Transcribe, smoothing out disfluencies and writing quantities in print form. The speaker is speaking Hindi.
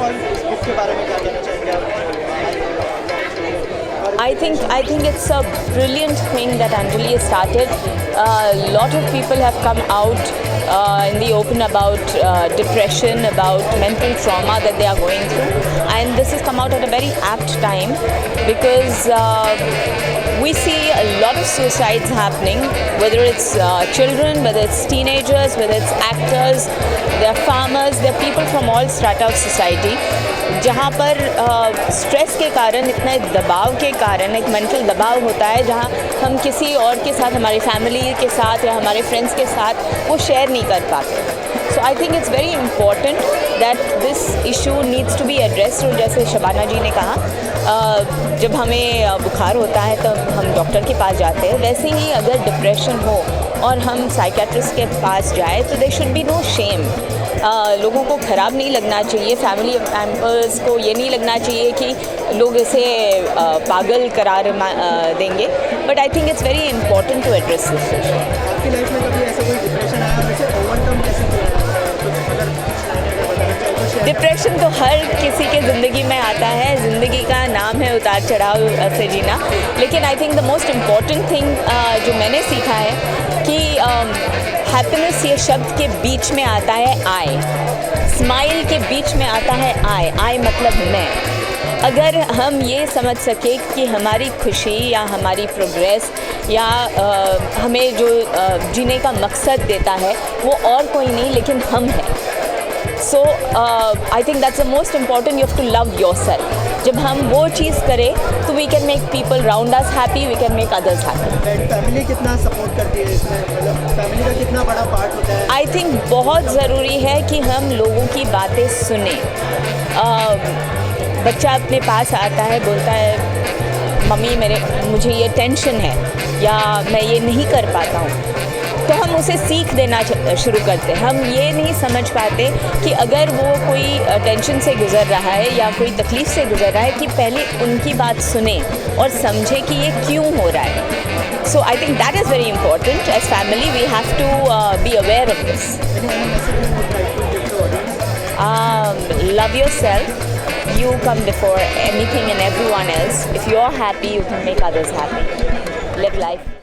ऑल इस बुक के बारे में क्या कहना चाहेंगे आप? I think it's a brilliant thing that Anjali has started. A lot of people have come out in the open about depression, about mental trauma that they are going through, and this has come out at a very apt time because we see a lot of suicides happening, whether it's children, whether it's teenagers, whether it's actors, there are farmers, there are people from all strata of society. जहाँ पर स्ट्रेस के कारण, इतना दबाव के कारण एक मेंटल दबाव होता है जहाँ हम किसी और के साथ, हमारी फैमिली के साथ या हमारे फ्रेंड्स के साथ वो शेयर नहीं कर पाते. So I think it's very important that this issue needs to be addressed. और जैसे शबाना जी ने कहा, जब हमें बुखार होता है तो हम डॉक्टर के पास जाते हैं, वैसे ही अगर डिप्रेशन हो और हम साइकेट्रिस्ट के पास जाए तो there should be no shame. लोगों को ख़राब नहीं लगना चाहिए, फैमिली मेम्बर्स को ये नहीं लगना चाहिए कि लोग इसे पागल करार देंगे. But I think it's very important to address this issue. आपकी लाइफ में कभी ऐसा कोई डिप्रेशन आया, वैसे ओवरकम कैसे किया? डिप्रेशन तो हर किसी के ज़िंदगी में आता है. ज़िंदगी का नाम है उतार चढ़ाव से जीना. लेकिन I think the most important thing जो मैंने सीखा है कि हैप्पीनेस ये शब्द के बीच में आता है आई. स्माइल के बीच में आता है आई मतलब मैं. अगर हम ये समझ सके कि हमारी खुशी या हमारी प्रोग्रेस या हमें जो जीने का मकसद देता है वो और कोई नहीं लेकिन हम हैं. So I think that's the most important. You have to love yourself. जब हम वो चीज़ करें तो we can make people round us happy, we can make others happy. Family कितना सपोर्ट करती है इसमें, मतलब फैमिली का कितना बड़ा पार्ट होता है? आई थिंक बहुत ज़रूरी है कि हम लोगों की बातें सुने. बच्चा अपने पास आता है, बोलता है मम्मी मुझे ये टेंशन है या मैं ये नहीं कर पाता हूँ, तो हम उसे सीख देना शुरू करते हैं. हम ये नहीं समझ पाते कि अगर वो कोई टेंशन से गुज़र रहा है या कोई तकलीफ़ से गुज़र रहा है कि पहले उनकी बात सुने और समझे कि ये क्यों हो रहा है. So I think that is very important. As family we have to be aware of this. Love yourself. You come before anything and everyone else. If you're happy, you can make others happy. Live life.